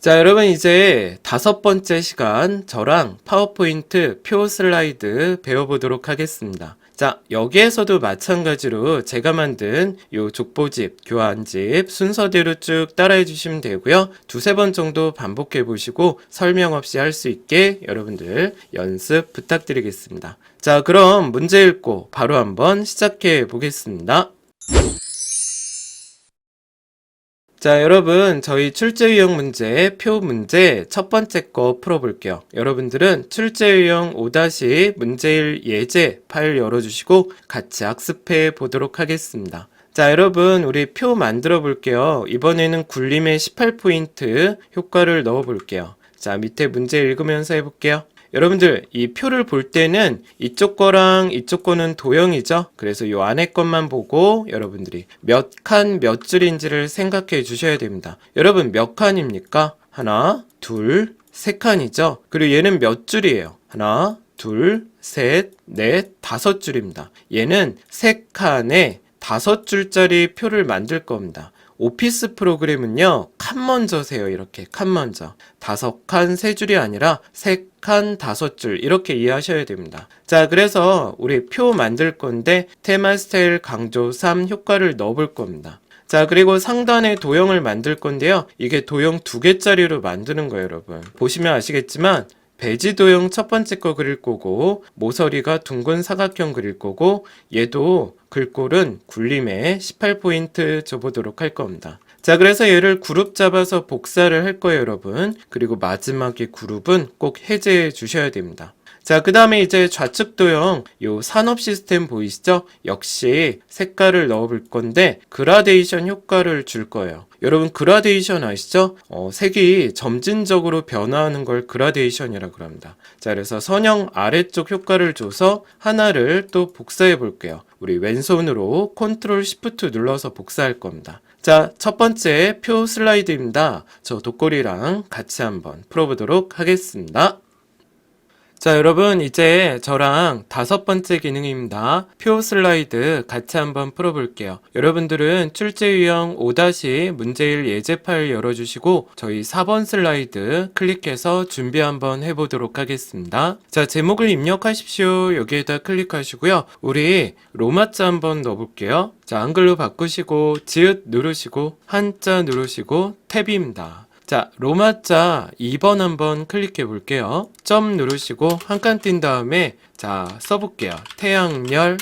자, 여러분 이제 5번째 시간 저랑 파워포인트 표 슬라이드 배워보도록 하겠습니다. 자, 여기에서도 마찬가지로 제가 만든 요 족보집, 교환집 순서대로 쭉 따라해 주시면 되고요. 두세 번 정도 반복해 보시고 설명 없이 할 수 있게 여러분들 연습 부탁드리겠습니다. 자, 그럼 문제 읽고 바로 한번 시작해 보겠습니다. 자, 여러분 저희 출제 유형 문제, 표 문제 첫 번째 거 풀어볼게요. 여러분들은 출제 유형 5- 문제1 예제 파일 열어주시고 같이 학습해 보도록 하겠습니다. 자, 여러분 우리 표 만들어 볼게요. 이번에는 굴림의 18포인트 효과를 넣어 볼게요. 자, 밑에 문제 읽으면서 해볼게요. 여러분들 이 표를 볼 때는 이쪽 거랑 이쪽 거는 도형이죠. 그래서 이 안에 것만 보고 여러분들이 몇 칸 몇 줄인지를 생각해 주셔야 됩니다. 여러분 몇 칸입니까? 하나, 둘, 세 칸이죠. 그리고 얘는 몇 줄이에요? 하나, 둘, 셋, 넷, 5줄입니다. 얘는 세 칸에 5줄짜리 표를 만들 겁니다. 오피스 프로그램은요, 칸 먼저 세요. 이렇게 칸 먼저 5칸 3줄이 아니라 3칸 5줄 이렇게 이해하셔야 됩니다. 자, 그래서 우리 표 만들 건데 테마 스타일 강조 3 효과를 넣어 볼 겁니다. 자, 그리고 상단에 도형을 만들 건데요, 이게 도형 2개짜리로 만드는 거예요. 여러분 보시면 아시겠지만 배지 도형 첫 번째 거 그릴 거고, 모서리가 둥근 사각형 그릴 거고, 얘도 글꼴은 굴림에 18포인트 줘보도록 할 겁니다. 자, 그래서 얘를 그룹 잡아서 복사를 할 거예요, 여러분. 그리고 마지막에 그룹은 꼭 해제해 주셔야 됩니다. 자, 그 다음에 이제 좌측 도형 요 산업 시스템 보이시죠? 역시 색깔을 넣어 볼 건데 그라데이션 효과를 줄 거예요. 여러분 그라데이션 아시죠? 색이 점진적으로 변화하는 걸 그라데이션이라고 합니다. 자, 그래서 선형 아래쪽 효과를 줘서 하나를 또 복사해 볼게요. 우리 왼손으로 컨트롤 시프트 눌러서 복사할 겁니다. 자, 첫 번째 표 슬라이드입니다. 저 독고리랑 같이 한번 풀어보도록 하겠습니다. 자, 여러분 이제 저랑 5번째 기능입니다. 표 슬라이드 같이 한번 풀어볼게요. 여러분들은 출제 유형 5- 문제1 예제 파일 열어주시고 저희 4번 슬라이드 클릭해서 준비 한번 해보도록 하겠습니다. 자, 제목을 입력하십시오. 여기에다 클릭하시고요. 우리 로마자 한번 넣어볼게요. 자, 한글로 바꾸시고 지읒 누르시고 한자 누르시고 탭입니다. 자, 로마자 2번 한번 클릭해 볼게요. 점 누르시고 한 칸 띈 다음에 자, 써볼게요. 태양열,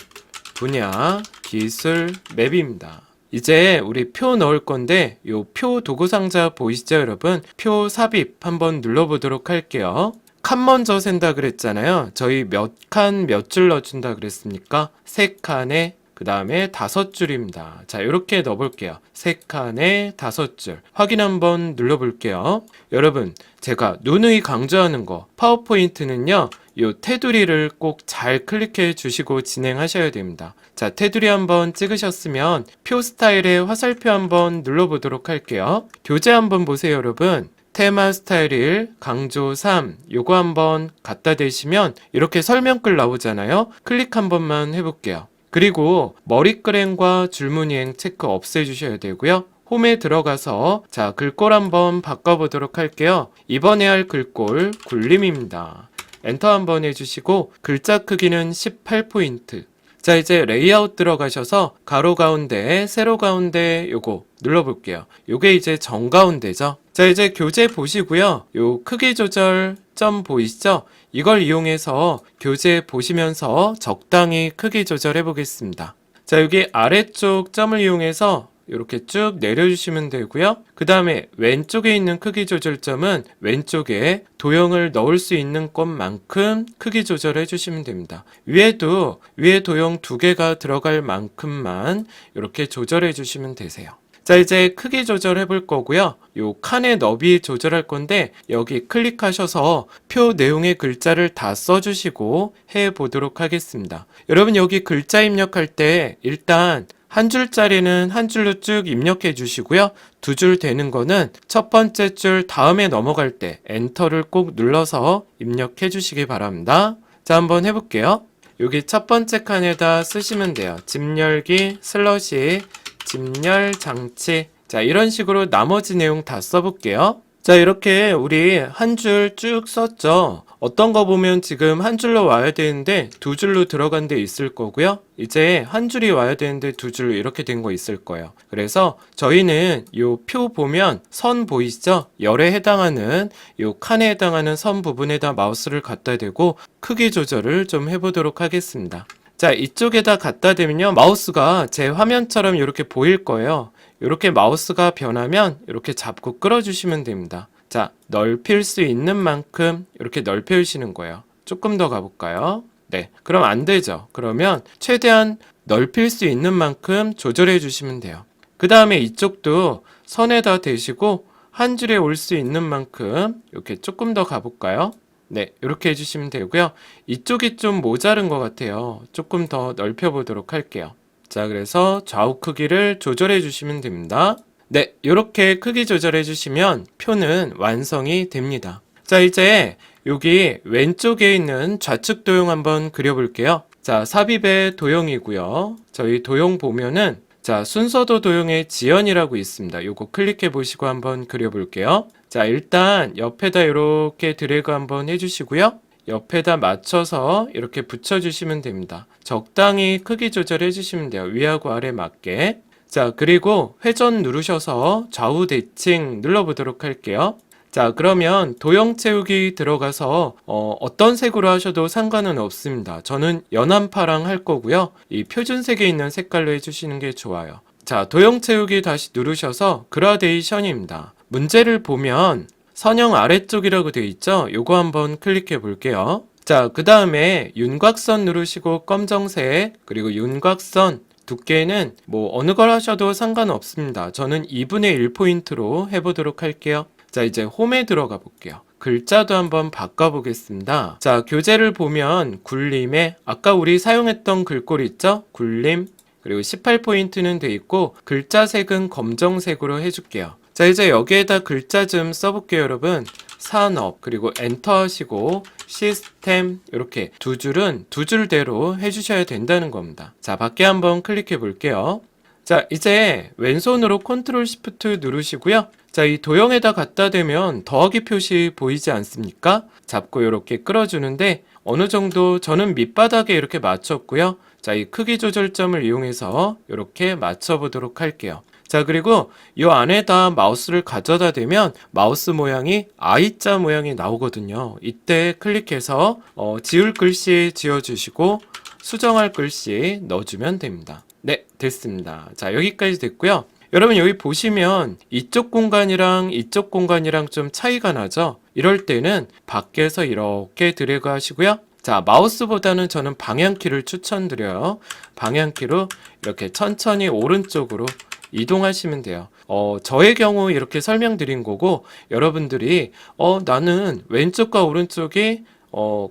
분야, 기술, 맵입니다. 이제 우리 표 넣을 건데 요 표 도구 상자 보이시죠, 여러분? 표 삽입 한번 눌러보도록 할게요. 칸 먼저 센다 그랬잖아요. 저희 몇 칸 몇 줄 넣어준다 그랬습니까? 3칸에 그 다음에 5줄입니다. 자, 이렇게 넣어볼게요. 3칸에 5줄. 확인 한번 눌러볼게요. 여러분, 제가 누누이 강조하는 거, 파워포인트는요, 요 테두리를 꼭 잘 클릭해 주시고 진행하셔야 됩니다. 자, 테두리 한번 찍으셨으면 표 스타일의 화살표 한번 눌러보도록 할게요. 교재 한번 보세요, 여러분. 테마 스타일 1, 강조 3, 요거 한번 갖다 대시면 이렇게 설명글 나오잖아요. 클릭 한 번만 해볼게요. 그리고 머리끄램과 줄무늬행 체크 없애주셔야 되고요. 홈에 들어가서 자, 글꼴 한번 바꿔보도록 할게요. 이번에 할 글꼴 굴림입니다. 엔터 한번 해주시고 글자 크기는 18포인트. 자, 이제 레이아웃 들어가셔서 가로 가운데, 세로 가운데 요거 눌러볼게요. 요게 이제 정가운데죠. 자, 이제 교재 보시고요. 요 크기 조절 점 보이시죠? 이걸 이용해서 교재 보시면서 적당히 크기 조절해 보겠습니다. 자, 여기 아래쪽 점을 이용해서 이렇게 쭉 내려주시면 되고요. 그 다음에 왼쪽에 있는 크기 조절점은 왼쪽에 도형을 넣을 수 있는 것만큼 크기 조절해 주시면 됩니다. 위에도 위에 도형 2개가 들어갈 만큼만 이렇게 조절해 주시면 되세요. 자, 이제 크기 조절해 볼 거고요. 요 칸의 너비 조절할 건데 여기 클릭하셔서 표 내용의 글자를 다 써주시고 해 보도록 하겠습니다. 여러분 여기 글자 입력할 때 일단 한 줄짜리는 한 줄로 쭉 입력해 주시고요. 2줄 되는 거는 첫 번째 줄 다음에 넘어갈 때 엔터를 꼭 눌러서 입력해 주시기 바랍니다. 자, 한번 해볼게요. 여기 첫 번째 칸에다 쓰시면 돼요. 집 열기 슬러시 집열 장치. 자, 이런 식으로 나머지 내용 다 써볼게요. 자, 이렇게 우리 한 줄 쭉 썼죠. 어떤 거 보면 지금 한 줄로 와야 되는데 두 줄로 들어간 데 있을 거고요. 이제 한 줄이 와야 되는데 두 줄로 이렇게 된 거 있을 거예요. 그래서 저희는 요 표 보면 선 보이시죠? 열에 해당하는 요 칸에 해당하는 선 부분에다 마우스를 갖다 대고 크기 조절을 좀 해보도록 하겠습니다. 자, 이쪽에다 갖다 대면요, 마우스가 제 화면처럼 이렇게 보일 거예요. 이렇게 마우스가 변하면 이렇게 잡고 끌어주시면 됩니다. 자, 넓힐 수 있는 만큼 이렇게 넓혀주시는 거예요. 조금 더 가볼까요? 네, 그럼 안 되죠. 그러면 최대한 넓힐 수 있는 만큼 조절해 주시면 돼요. 그 다음에 이쪽도 선에다 대시고 한 줄에 올 수 있는 만큼 이렇게 조금 더 가볼까요? 네, 이렇게 해주시면 되고요. 이쪽이 좀 모자른 것 같아요. 조금 더 넓혀보도록 할게요. 자, 그래서 좌우 크기를 조절해 주시면 됩니다. 네, 이렇게 크기 조절해 주시면 표는 완성이 됩니다. 자, 이제 여기 왼쪽에 있는 좌측 도형 한번 그려볼게요. 자, 삽입의 도형이고요. 저희 도형 보면은 자, 순서도 도형의 지연이라고 있습니다. 요거 클릭해 보시고 한번 그려볼게요. 자, 일단 옆에다 이렇게 드래그 한번 해주시고요. 옆에다 맞춰서 이렇게 붙여주시면 됩니다. 적당히 크기 조절해 주시면 돼요. 위하고 아래 맞게. 자, 그리고 회전 누르셔서 좌우 대칭 눌러보도록 할게요. 자, 그러면 도형 채우기 들어가서 어떤 색으로 하셔도 상관은 없습니다. 저는 연한 파랑 할 거고요. 이 표준색에 있는 색깔로 해주시는 게 좋아요. 자, 도형 채우기 다시 누르셔서 그라데이션입니다. 문제를 보면 선형 아래쪽이라고 되어 있죠? 요거 한번 클릭해 볼게요. 자, 그 다음에 윤곽선 누르시고 검정색, 그리고 윤곽선 두께는 뭐 어느 걸 하셔도 상관없습니다. 저는 2분의 1포인트로 해보도록 할게요. 자, 이제 홈에 들어가 볼게요. 글자도 한번 바꿔보겠습니다. 자, 교재를 보면 굴림에 아까 우리 사용했던 글꼴 있죠? 굴림, 그리고 18포인트는 돼 있고 글자 색은 검정색으로 해줄게요. 자, 이제 여기에다 글자 좀 써볼게요, 여러분. 산업, 그리고 엔터 하시고 시스템, 이렇게 두 줄은 두 줄대로 해주셔야 된다는 겁니다. 자, 밖에 한번 클릭해 볼게요. 자, 이제 왼손으로 컨트롤 시프트 누르시고요. 자, 이 도형에다 갖다 대면 더하기 표시 보이지 않습니까? 잡고 이렇게 끌어주는데 어느 정도 저는 밑바닥에 이렇게 맞췄고요. 자, 이 크기 조절점을 이용해서 이렇게 맞춰보도록 할게요. 자, 그리고 이 안에다 마우스를 가져다 대면 마우스 모양이 I자 모양이 나오거든요. 이때 클릭해서 지울 글씨 지워주시고 수정할 글씨 넣어주면 됩니다. 네, 됐습니다. 자, 여기까지 됐고요. 여러분 여기 보시면 이쪽 공간이랑 이쪽 공간이랑 좀 차이가 나죠? 이럴 때는 밖에서 이렇게 드래그 하시고요. 자, 마우스보다는 저는 방향키를 추천드려요. 방향키로 이렇게 천천히 오른쪽으로 이동하시면 돼요. 저의 경우 이렇게 설명드린 거고, 여러분들이, 나는 왼쪽과 오른쪽이,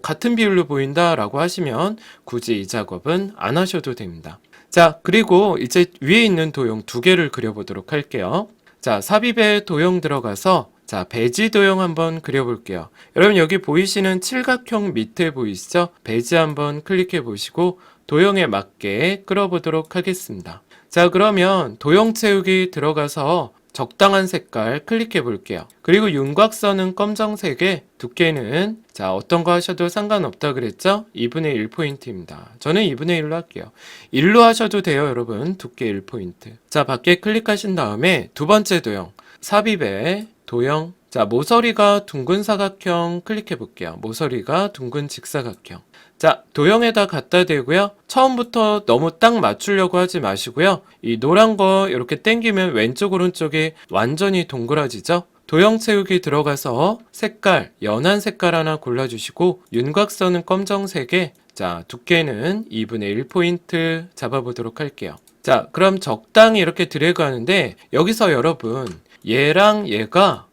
같은 비율로 보인다 라고 하시면 굳이 이 작업은 안 하셔도 됩니다. 자, 그리고 이제 위에 있는 도형 두 개를 그려보도록 할게요. 자, 삽입의 도형 들어가서 자, 배지 도형 한번 그려볼게요. 여러분 여기 보이시는 칠각형 밑에 보이시죠? 배지 한번 클릭해 보시고 도형에 맞게 끌어보도록 하겠습니다. 자, 그러면 도형 채우기 들어가서 적당한 색깔 클릭해 볼게요. 그리고 윤곽선은 검정색에 두께는 자, 어떤 거 하셔도 상관없다 그랬죠? 2분의 1포인트입니다. 저는 2분의 1로 할게요. 1로 하셔도 돼요, 여러분. 두께 1포인트. 자, 밖에 클릭하신 다음에 두 번째 도형 삽입에 도형. 자, 모서리가 둥근 사각형 클릭해 볼게요. 모서리가 둥근 직사각형. 자, 도형에다 갖다 대고요. 처음부터 너무 딱 맞추려고 하지 마시고요. 이 노란 거 이렇게 당기면 왼쪽 오른쪽이 완전히 동그라지죠. 도형 채우기 들어가서 색깔, 연한 색깔 하나 골라주시고 윤곽선은 검정색에 자, 두께는 2분의 1포인트 잡아보도록 할게요. 자, 그럼 적당히 이렇게 드래그 하는데 여기서 여러분 얘랑 얘가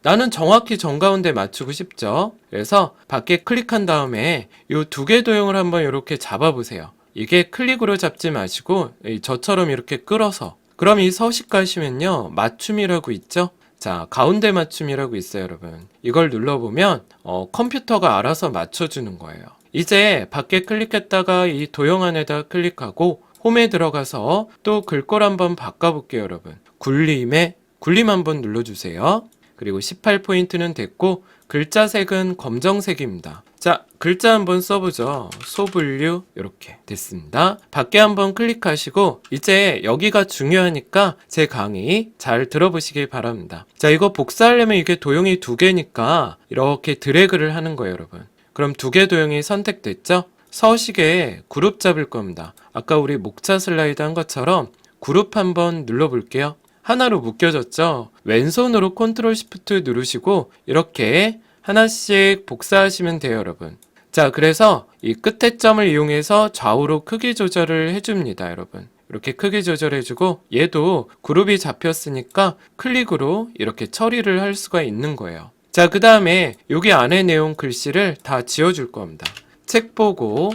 나는 정확히 정가운데 맞추고 싶죠. 그래서 밖에 클릭한 다음에 이 두 개 도형을 한번 이렇게 잡아보세요. 이게 클릭으로 잡지 마시고 저처럼 이렇게 끌어서 그럼 이 서식 가시면요 맞춤이라고 있죠. 자, 가운데 맞춤이라고 있어요, 여러분. 이걸 눌러보면 컴퓨터가 알아서 맞춰주는 거예요. 이제 밖에 클릭했다가 이 도형 안에다 클릭하고 홈에 들어가서 또 글꼴 한번 바꿔볼게요, 여러분. 굴림 한번 눌러주세요. 그리고 18포인트는 됐고 글자 색은 검정색입니다. 자, 글자 한번 써보죠. 소분류 이렇게 됐습니다. 밖에 한번 클릭하시고 이제 여기가 중요하니까 제 강의 잘 들어보시길 바랍니다. 자, 이거 복사하려면 이게 도형이 두 개니까 이렇게 드래그를 하는 거예요, 여러분. 그럼 두 개 도형이 선택됐죠? 서식에 그룹 잡을 겁니다. 아까 우리 목차 슬라이드 한 것처럼 그룹 한번 눌러볼게요. 하나로 묶여졌죠? 왼손으로 컨트롤 시프트 누르시고 이렇게 하나씩 복사하시면 돼요, 여러분. 자, 그래서 이 끝에 점을 이용해서 좌우로 크기 조절을 해줍니다, 여러분. 이렇게 크기 조절해주고 얘도 그룹이 잡혔으니까 클릭으로 이렇게 처리를 할 수가 있는 거예요. 자, 그 다음에 여기 안에 내용 글씨를 다 지워줄 겁니다. 책 보고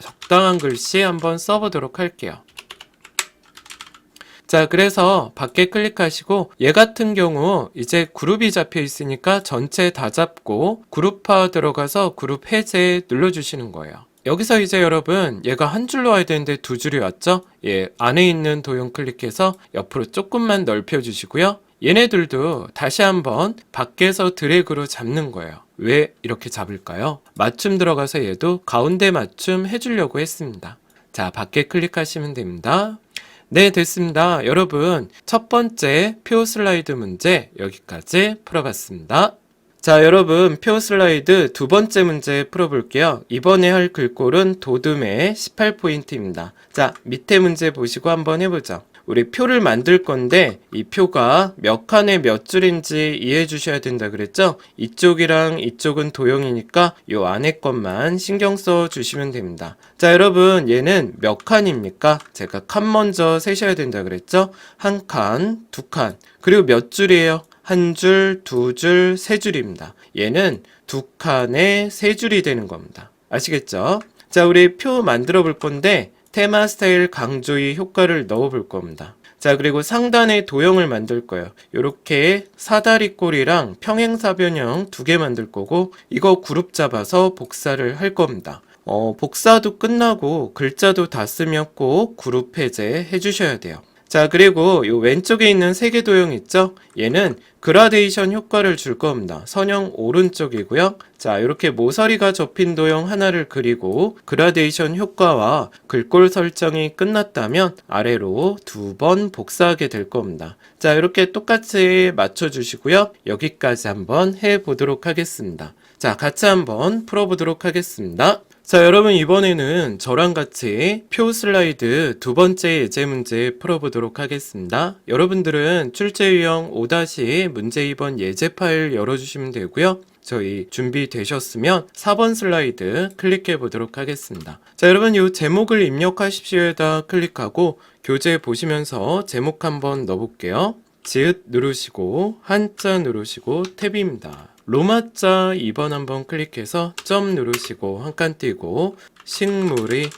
적당한 글씨 한번 써보도록 할게요. 자, 그래서 밖에 클릭하시고 얘 같은 경우 이제 그룹이 잡혀 있으니까 전체 다 잡고 그룹화 들어가서 그룹 해제 눌러주시는 거예요. 여기서 이제 여러분 얘가 한 줄로 와야 되는데 두 줄이 왔죠? 얘 안에 있는 도형 클릭해서 옆으로 조금만 넓혀주시고요. 얘네들도 다시 한번 밖에서 드래그로 잡는 거예요. 왜 이렇게 잡을까요? 맞춤 들어가서 얘도 가운데 맞춤 해주려고 했습니다. 자, 밖에 클릭하시면 됩니다. 네, 됐습니다. 여러분, 첫 번째 표 슬라이드 문제 여기까지 풀어봤습니다. 자, 여러분, 표 슬라이드 두 번째 문제 풀어볼게요. 이번에 할 글꼴은 도둠의 18포인트입니다. 자, 밑에 문제 보시고 한번 해보죠. 우리 표를 만들 건데 이 표가 몇 칸에 몇 줄인지 이해해 주셔야 된다 그랬죠? 이쪽이랑 이쪽은 도형이니까 요 안에 것만 신경 써 주시면 됩니다. 자, 여러분 얘는 몇 칸입니까? 제가 칸 먼저 세셔야 된다 그랬죠? 한 칸, 두 칸, 그리고 몇 줄이에요? 한 줄, 두 줄, 세 줄입니다. 얘는 두 칸에 세 줄이 되는 겁니다. 아시겠죠? 자, 우리 표 만들어 볼 건데 테마 스타일 강조의 효과를 넣어 볼 겁니다. 자, 그리고 상단에 도형을 만들 거예요. 요렇게 사다리 꼴이랑 평행사변형 두 개 만들 거고 이거 그룹 잡아서 복사를 할 겁니다. 복사도 끝나고 글자도 다 쓰면 꼭 그룹 해제 해주셔야 돼요. 자, 그리고 요 왼쪽에 있는 세 개 도형 있죠? 얘는 그라데이션 효과를 줄 겁니다. 선형 오른쪽이고요. 자, 이렇게 모서리가 접힌 도형 하나를 그리고 그라데이션 효과와 글꼴 설정이 끝났다면 아래로 두 번 복사하게 될 겁니다. 자, 이렇게 똑같이 맞춰주시고요. 여기까지 한번 해보도록 하겠습니다. 자, 같이 한번 풀어보도록 하겠습니다. 자, 여러분 이번에는 저랑 같이 표 슬라이드 두 번째 예제 문제 풀어보도록 하겠습니다. 여러분들은 출제 유형 5- 문제 2번 예제 파일 열어주시면 되고요. 저희 준비되셨으면 4번 슬라이드 클릭해 보도록 하겠습니다. 자, 여러분 이 제목을 입력하십시오에다 클릭하고 교재 보시면서 제목 한번 넣어볼게요. 지읒 누르시고 한자 누르시고 탭입니다. 로마자 2번 한번 클릭해서 점 누르시고 한 칸 띄고 식물의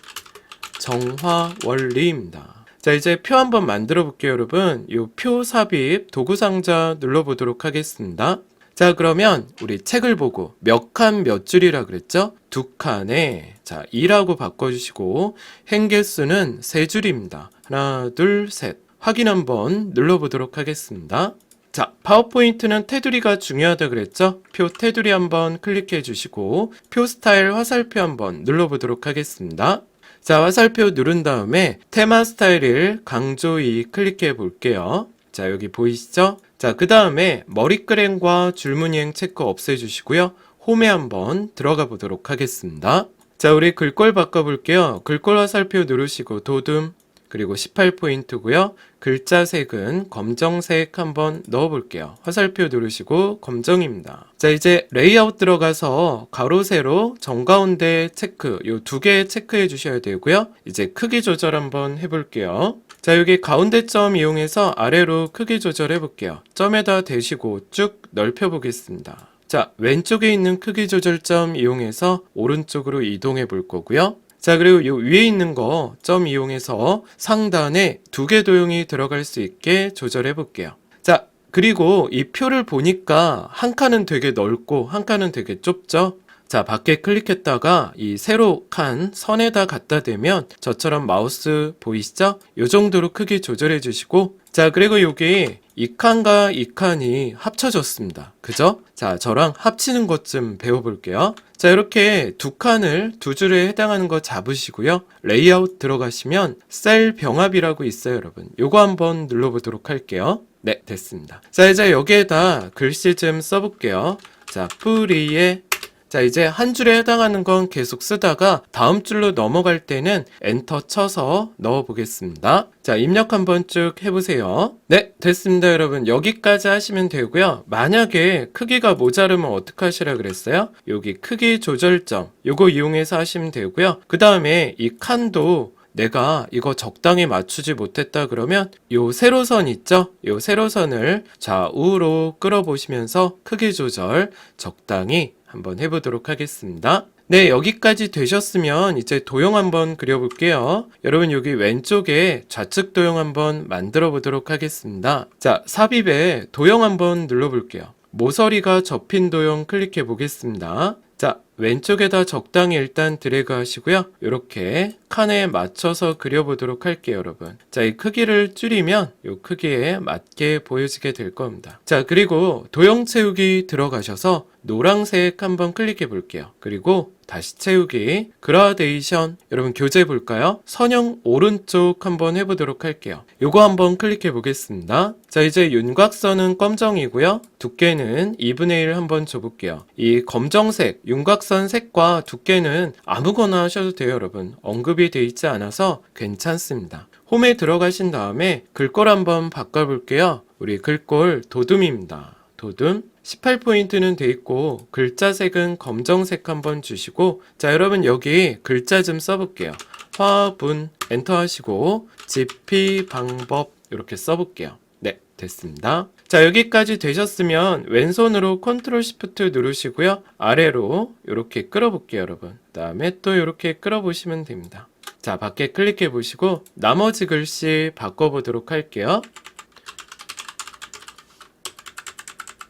정화 원리입니다. 자, 이제 표 한번 만들어 볼게요, 여러분. 이 표 삽입 도구 상자 눌러보도록 하겠습니다. 자, 그러면 우리 책을 보고 몇 칸 몇 줄이라 그랬죠? 두 칸에 자 2라고 바꿔주시고 행 개수는 세 줄입니다. 하나, 둘, 셋. 확인 한번 눌러보도록 하겠습니다. 자, 파워포인트는 테두리가 중요하다 그랬죠? 표 테두리 한번 클릭해 주시고 표 스타일 화살표 한번 눌러보도록 하겠습니다. 자, 화살표 누른 다음에 테마 스타일을 강조히 클릭해 볼게요. 자, 여기 보이시죠? 자, 그 다음에 머리끄랭과 줄무늬행 체크 없애주시고요. 홈에 한번 들어가 보도록 하겠습니다. 자, 우리 글꼴 바꿔볼게요. 글꼴 화살표 누르시고 도둠 그리고 18포인트고요. 글자 색은 검정색 한번 넣어볼게요. 화살표 누르시고 검정입니다. 자, 이제 레이아웃 들어가서 가로 세로 정가운데 체크 요 두 개 체크해 주셔야 되고요. 이제 크기 조절 한번 해볼게요. 자, 여기 가운데 점 이용해서 아래로 크기 조절해 볼게요. 점에다 대시고 쭉 넓혀 보겠습니다. 자, 왼쪽에 있는 크기 조절점 이용해서 오른쪽으로 이동해 볼 거고요. 자, 그리고 요 위에 있는 거 점 이용해서 상단에 두 개 도형이 들어갈 수 있게 조절해 볼게요. 자, 그리고 이 표를 보니까 한 칸은 되게 넓고 한 칸은 되게 좁죠? 자, 밖에 클릭했다가 이 세로 칸 선에다 갖다 대면 저처럼 마우스 보이시죠? 요 정도로 크기 조절해 주시고 자, 그리고 여기 이 칸과 이 칸이 합쳐졌습니다. 그죠? 자, 저랑 합치는 것 좀 배워볼게요. 자, 이렇게 두 칸을 두 줄에 해당하는 거 잡으시고요. 레이아웃 들어가시면 셀 병합이라고 있어요, 여러분. 요거 한번 눌러보도록 할게요. 네, 됐습니다. 자, 이제 여기에다 글씨 좀 써볼게요. 자, 뿌리에 자, 이제 한 줄에 해당하는 건 계속 쓰다가 다음 줄로 넘어갈 때는 엔터 쳐서 넣어 보겠습니다. 자, 입력 한번 쭉 해보세요. 네, 됐습니다, 여러분. 여기까지 하시면 되고요. 만약에 크기가 모자르면 어떻게 하시라 그랬어요? 여기 크기 조절점, 요거 이용해서 하시면 되고요. 그 다음에 이 칸도 내가 이거 적당히 맞추지 못했다 그러면 요 세로선 있죠? 요 세로선을 좌우로 끌어보시면서 크기 조절 적당히 한번 해보도록 하겠습니다. 네, 여기까지 되셨으면 이제 도형 한번 그려볼게요. 여러분 여기 왼쪽에 좌측 도형 한번 만들어 보도록 하겠습니다. 자, 삽입에 도형 한번 눌러볼게요. 모서리가 접힌 도형 클릭해 보겠습니다. 자, 왼쪽에다 적당히 일단 드래그 하시고요. 이렇게 칸에 맞춰서 그려보도록 할게요, 여러분. 자, 이 크기를 줄이면 이 크기에 맞게 보여지게 될 겁니다. 자, 그리고 도형 채우기 들어가셔서 노란색 한번 클릭해 볼게요. 그리고 다시 채우기, 그라데이션, 여러분 교재 볼까요? 선형 오른쪽 한번 해보도록 할게요. 요거 한번 클릭해 보겠습니다. 자, 이제 윤곽선은 검정이고요. 두께는 2분의 1 한번 줘볼게요. 이 검정색, 윤곽선 색과 두께는 아무거나 하셔도 돼요, 여러분. 언급이 돼 있지 않아서 괜찮습니다. 홈에 들어가신 다음에 글꼴 한번 바꿔볼게요. 우리 글꼴 도둠입니다. 도둠. 18포인트는 돼 있고 글자 색은 검정색 한번 주시고, 자, 여러분 여기 글자 좀 써볼게요. 화분 엔터 하시고 집히 방법 이렇게 써볼게요. 네, 됐습니다. 자, 여기까지 되셨으면 왼손으로 컨트롤 시프트 누르시고요. 아래로 이렇게 끌어볼게요, 여러분. 그 다음에 또 이렇게 끌어보시면 됩니다. 자, 밖에 클릭해 보시고 나머지 글씨 바꿔보도록 할게요.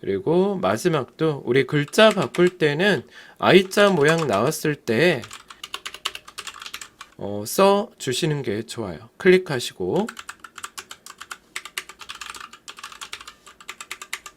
그리고 마지막도 우리 글자 바꿀 때는 I자 모양 나왔을 때 써 주시는 게 좋아요. 클릭하시고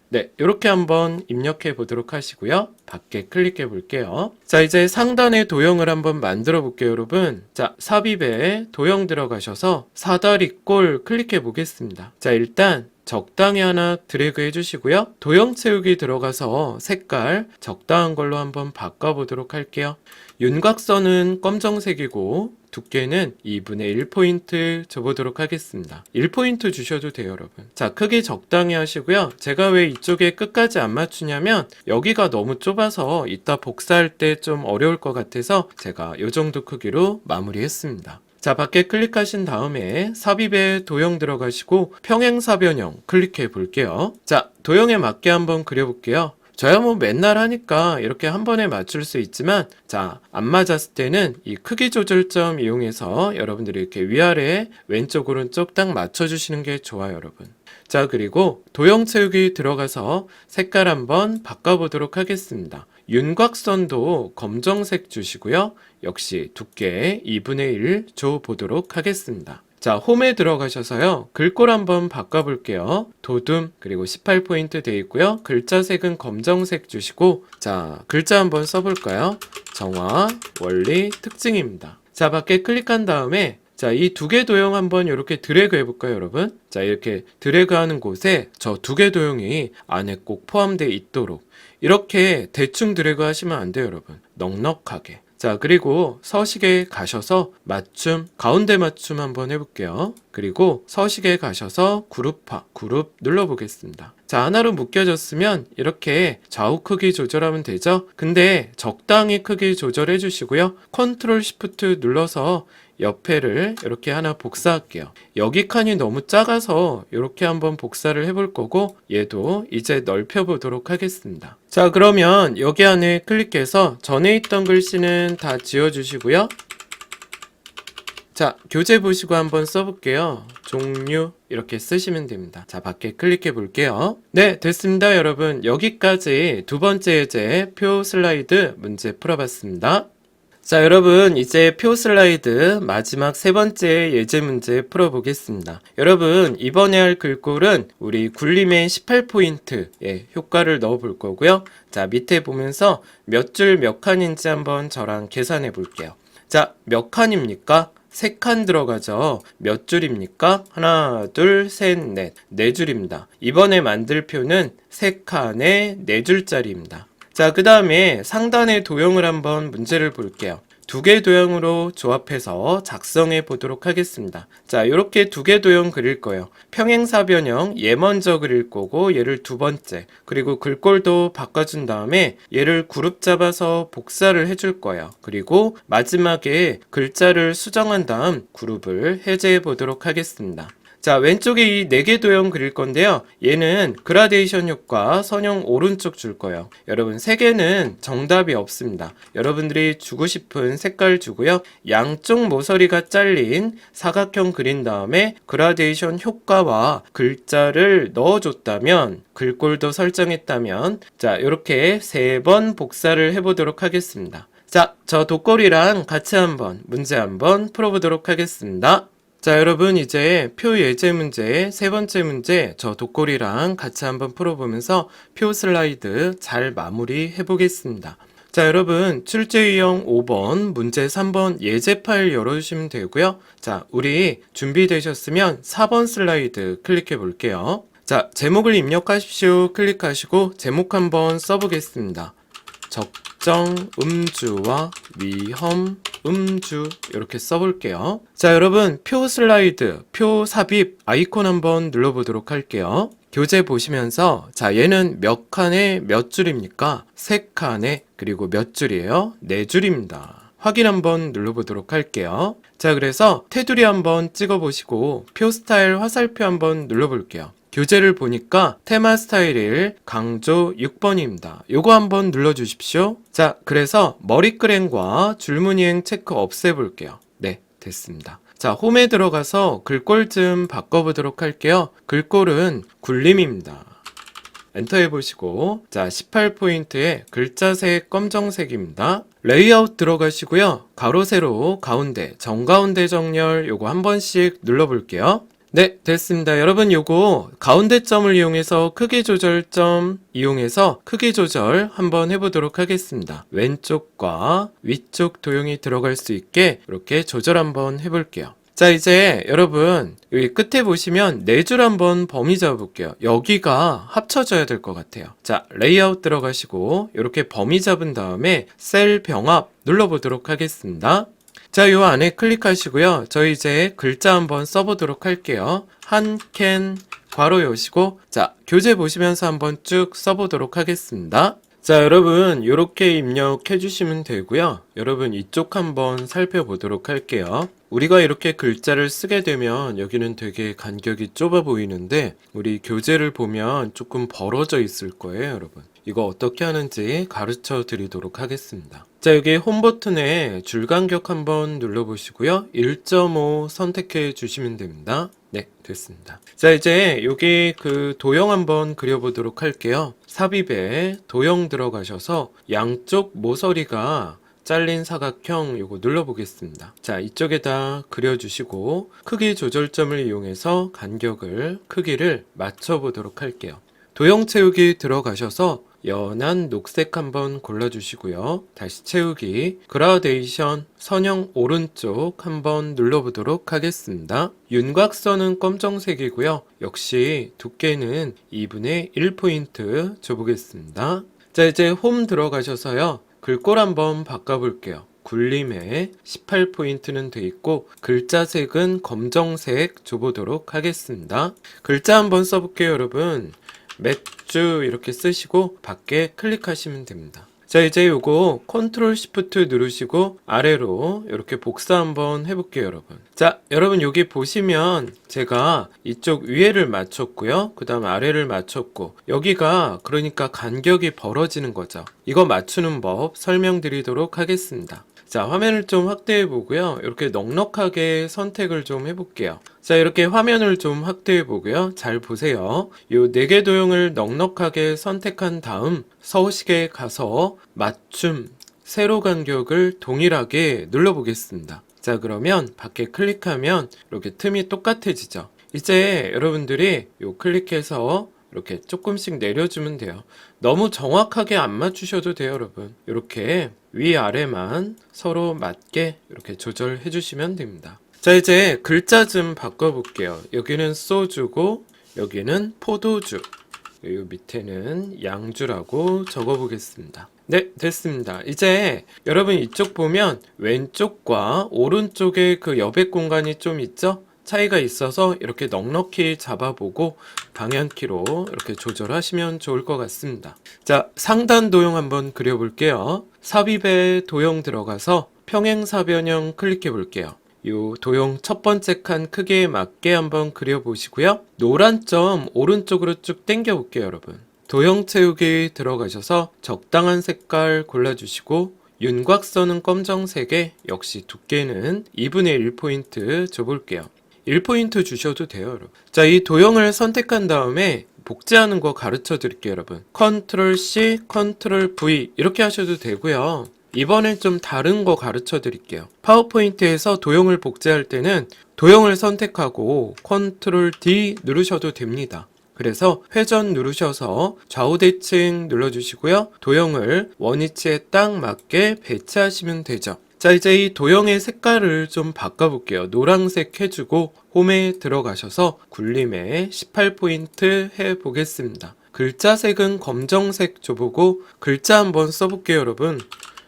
네, 이렇게 한번 입력해 보도록 하시고요. 밖에 클릭해 볼게요. 자, 이제 상단에 도형을 한번 만들어 볼게요, 여러분. 자, 삽입에 도형 들어가셔서 사다리꼴 클릭해 보겠습니다. 자, 일단 적당히 하나 드래그 해주시고요. 도형 채우기 들어가서 색깔 적당한 걸로 한번 바꿔보도록 할게요. 윤곽선은 검정색이고 두께는 2분의 1포인트 줘보도록 하겠습니다. 1포인트 주셔도 돼요, 여러분. 자, 크기 적당히 하시고요. 제가 왜 이쪽에 끝까지 안 맞추냐면 여기가 너무 좁아서 이따 복사할 때 좀 어려울 것 같아서 제가 이 정도 크기로 마무리했습니다. 자, 밖에 클릭하신 다음에 삽입에 도형 들어가시고 평행사변형 클릭해 볼게요. 자, 도형에 맞게 한번 그려볼게요. 저야 뭐 맨날 하니까 이렇게 한 번에 맞출 수 있지만, 자, 안 맞았을 때는 이 크기 조절점 이용해서 여러분들이 이렇게 위아래 왼쪽 오른쪽 딱 맞춰주시는 게 좋아요, 여러분. 자, 그리고 도형 채우기 들어가서 색깔 한번 바꿔보도록 하겠습니다. 윤곽선도 검정색 주시고요. 역시 두께 2분의 1 줘보도록 하겠습니다. 자, 홈에 들어가셔서요. 글꼴 한번 바꿔볼게요. 도둠, 그리고 18포인트 되어 있고요. 글자 색은 검정색 주시고, 자, 글자 한번 써볼까요? 정화, 원리, 특징입니다. 자, 밖에 클릭한 다음에 자, 이 두 개 도형 한번 이렇게 드래그 해볼까요, 여러분? 자, 이렇게 드래그 하는 곳에 저 두 개 도형이 안에 꼭 포함되어 있도록 이렇게 대충 드래그 하시면 안 돼요, 여러분. 넉넉하게. 자, 그리고 서식에 가셔서 맞춤, 가운데 맞춤 한번 해볼게요. 그리고 서식에 가셔서 그룹화, 그룹 눌러보겠습니다. 자, 하나로 묶여졌으면 이렇게 좌우 크기 조절하면 되죠? 근데 적당히 크기 조절해 주시고요. 컨트롤 시프트 눌러서 옆에를 이렇게 하나 복사할게요. 여기 칸이 너무 작아서 이렇게 한번 복사를 해볼 거고, 얘도 이제 넓혀 보도록 하겠습니다. 자, 그러면 여기 안에 클릭해서 전에 있던 글씨는 다 지워주시고요. 자, 교재 보시고 한번 써볼게요. 종류 이렇게 쓰시면 됩니다. 자, 밖에 클릭해 볼게요. 네, 됐습니다, 여러분. 여기까지 두 번째 예제 표 슬라이드 문제 풀어봤습니다. 자, 여러분, 이제 표 슬라이드 마지막 세 번째 예제 문제 풀어보겠습니다. 여러분, 이번에 할 글꼴은 우리 굴림의 18포인트의 효과를 넣어 볼 거고요. 자, 밑에 보면서 몇 줄 몇 칸인지 한번 저랑 계산해 볼게요. 자, 몇 칸입니까? 3칸 들어가죠. 몇 줄입니까? 하나, 둘, 셋, 넷. 4줄입니다. 이번에 만들 표는 3칸에 4줄짜리입니다. 자, 그 다음에 상단의 도형을 한번 문제를 볼게요. 두 개 도형으로 조합해서 작성해 보도록 하겠습니다. 자, 이렇게 두 개 도형 그릴 거예요. 평행사변형 얘 먼저 그릴 거고 얘를 두 번째, 그리고 글꼴도 바꿔준 다음에 얘를 그룹 잡아서 복사를 해줄 거예요. 그리고 마지막에 글자를 수정한 다음 그룹을 해제해 보도록 하겠습니다. 자, 왼쪽에 이 4개 도형 그릴 건데요. 얘는 그라데이션 효과 선형 오른쪽 줄 거예요. 여러분, 3개는 정답이 없습니다. 여러분들이 주고 싶은 색깔 주고요. 양쪽 모서리가 잘린 사각형 그린 다음에 그라데이션 효과와 글자를 넣어줬다면, 글꼴도 설정했다면, 자, 이렇게 3번 복사를 해보도록 하겠습니다. 자, 저 독거리랑 같이 한번 문제 한번 풀어보도록 하겠습니다. 자, 여러분, 이제 표 예제 문제 세 번째 문제 저 독거리랑 같이 한번 풀어보면서 표 슬라이드 잘 마무리해 보겠습니다. 자, 여러분, 출제 유형 5번 문제 3번 예제 파일 열어주시면 되고요. 자, 우리 준비되셨으면 4번 슬라이드 클릭해 볼게요. 자, 제목을 입력하십시오. 클릭하시고 제목 한번 써보겠습니다. 적정 음주와 위험 음주, 이렇게 써볼게요. 자, 여러분, 표 슬라이드, 표 삽입 아이콘 한번 눌러보도록 할게요. 교재 보시면서, 자, 얘는 몇 칸에 몇 줄입니까? 3칸에, 그리고 몇 줄이에요? 4줄입니다. 확인 한번 눌러보도록 할게요. 자, 그래서 테두리 한번 찍어보시고 표 스타일 화살표 한번 눌러볼게요. 교재를 보니까 테마 스타일 강조 6번입니다. 요거 한번 눌러주십시오. 자, 그래서 머리끄랭과 줄무늬행 체크 없애볼게요. 네, 됐습니다. 자, 홈에 들어가서 글꼴 좀 바꿔보도록 할게요. 글꼴은 굴림입니다. 엔터 해보시고, 자, 18포인트에 글자색 검정색입니다. 레이아웃 들어가시고요. 가로, 세로, 가운데, 정가운데 정렬 요거 한 번씩 눌러볼게요. 네, 됐습니다. 여러분, 요거 가운데 점을 이용해서 크기 조절점 이용해서 크기 조절 한번 해보도록 하겠습니다. 왼쪽과 위쪽 도형이 들어갈 수 있게 이렇게 조절 한번 해볼게요. 자, 이제 여러분 여기 끝에 보시면 4줄 한번 범위 잡아볼게요. 여기가 합쳐져야 될 것 같아요. 자, 레이아웃 들어가시고 이렇게 범위 잡은 다음에 셀 병합 눌러보도록 하겠습니다. 자, 요 안에 클릭하시고요. 저희 이제 글자 한번 써보도록 할게요. 한 캔 괄호 여시고, 자, 교재 보시면서 한번 쭉 써보도록 하겠습니다. 자, 여러분 요렇게 입력해 주시면 되고요. 여러분 이쪽 한번 살펴보도록 할게요. 우리가 이렇게 글자를 쓰게 되면 여기는 되게 간격이 좁아 보이는데 우리 교재를 보면 조금 벌어져 있을 거예요, 여러분. 이거 어떻게 하는지 가르쳐 드리도록 하겠습니다. 자, 여기 홈 버튼에 줄 간격 한번 눌러보시고요. 1.5 선택해 주시면 됩니다. 네, 됐습니다. 자, 이제 여기 그 도형 한번 그려보도록 할게요. 삽입에 도형 들어가셔서 양쪽 모서리가 잘린 사각형 요거 눌러보겠습니다. 자, 이쪽에다 그려주시고 크기 조절점을 이용해서 간격을 크기를 맞춰보도록 할게요. 도형 채우기 들어가셔서 연한 녹색 한번 골라주시고요. 다시 채우기, 그라데이션, 선형 오른쪽 한번 눌러보도록 하겠습니다. 윤곽선은 검정색이고요. 역시 두께는 2분의 1포인트 줘보겠습니다. 자, 이제 홈 들어가셔서요. 글꼴 한번 바꿔볼게요. 굴림에 18포인트는 돼 있고 글자색은 검정색 줘보도록 하겠습니다. 글자 한번 써볼게요, 여러분. 맷주 이렇게 쓰시고 밖에 클릭하시면 됩니다. 자, 이제 요거 컨트롤 시프트 누르시고 아래로 이렇게 복사 한번 해볼게요, 여러분. 자, 여러분 여기 보시면 제가 이쪽 위에를 맞췄고요. 그 다음 아래를 맞췄고 여기가 그러니까 간격이 벌어지는 거죠. 이거 맞추는 법 설명드리도록 하겠습니다. 자, 화면을 좀 확대해 보고요. 이렇게 넉넉하게 선택을 좀 해볼게요. 자, 이렇게 화면을 좀 확대해 보고요. 잘 보세요. 요 4개 도형을 넉넉하게 선택한 다음 서식에 가서 맞춤 세로 간격을 동일하게 눌러보겠습니다. 자, 그러면 밖에 클릭하면 이렇게 틈이 똑같아지죠. 이제 여러분들이 요 클릭해서 이렇게 조금씩 내려주면 돼요. 너무 정확하게 안 맞추셔도 돼요, 여러분. 이렇게 위아래만 서로 맞게 이렇게 조절해 주시면 됩니다. 자, 이제 글자 좀 바꿔볼게요. 여기는 소주고 여기는 포도주, 이 밑에는 양주라고 적어보겠습니다. 네, 됐습니다. 이제 여러분 이쪽 보면 왼쪽과 오른쪽에 그 여백 공간이 좀 있죠? 차이가 있어서 이렇게 넉넉히 잡아보고 방향키로 이렇게 조절하시면 좋을 것 같습니다. 자, 상단 도형 한번 그려볼게요. 삽입에 도형 들어가서 평행사변형 클릭해 볼게요. 이 도형 첫 번째 칸 크기에 맞게 한번 그려보시고요. 노란 점 오른쪽으로 쭉 당겨 볼게요, 여러분. 도형 채우기 들어가셔서 적당한 색깔 골라주시고 윤곽선은 검정색에 역시 두께는 2분의 1포인트 줘볼게요. 1포인트 주셔도 돼요, 여러분. 자, 이 도형을 선택한 다음에 복제하는 거 가르쳐 드릴게요, 여러분. 컨트롤 C, 컨트롤 V 이렇게 하셔도 되고요. 이번엔 좀 다른 거 가르쳐 드릴게요. 파워포인트에서 도형을 복제할 때는 도형을 선택하고 컨트롤 D 누르셔도 됩니다. 그래서 회전 누르셔서 좌우 대칭 눌러주시고요. 도형을 원위치에 딱 맞게 배치하시면 되죠. 자, 이제 이 도형의 색깔을 좀 바꿔볼게요. 노란색 해주고 홈에 들어가셔서 굴림에 18포인트 해보겠습니다. 글자 색은 검정색 줘보고 글자 한번 써볼게요, 여러분.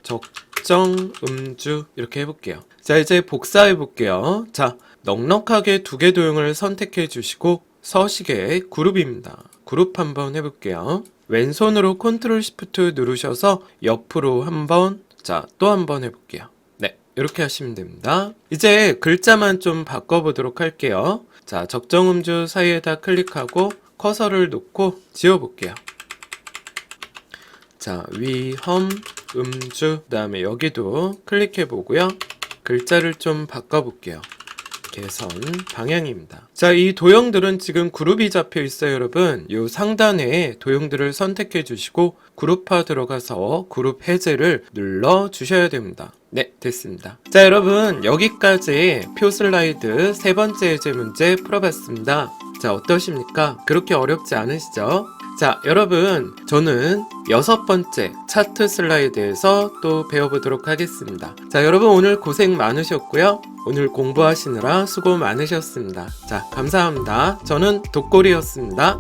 적정음주 이렇게 해볼게요. 자, 이제 복사해볼게요. 자, 넉넉하게 두 개 도형을 선택해 주시고 서식의 그룹입니다. 그룹 한번 해볼게요. 왼손으로 컨트롤 시프트 누르셔서 옆으로 한번, 자, 또 한번 해볼게요. 네, 이렇게 하시면 됩니다. 이제 글자만 좀 바꿔보도록 할게요. 자, 적정음주 사이에다 클릭하고 커서를 놓고 지워볼게요. 자, 위험, 음주, 그 다음에 여기도 클릭해 보고요. 글자를 좀 바꿔볼게요. 개선 방향입니다. 자, 이 도형들은 지금 그룹이 잡혀 있어요, 여러분. 요 상단에 도형들을 선택해 주시고 그룹화 들어가서 그룹 해제를 눌러 주셔야 됩니다. 네, 됐습니다. 자, 여러분 여기까지 표 슬라이드 세 번째 예제 문제 풀어봤습니다. 자, 어떠십니까? 그렇게 어렵지 않으시죠? 자, 여러분 저는 여섯 번째 차트 슬라이드에서 또 배워보도록 하겠습니다. 자, 여러분 오늘 고생 많으셨고요. 오늘 공부하시느라 수고 많으셨습니다. 자, 감사합니다. 저는 독골이었습니다.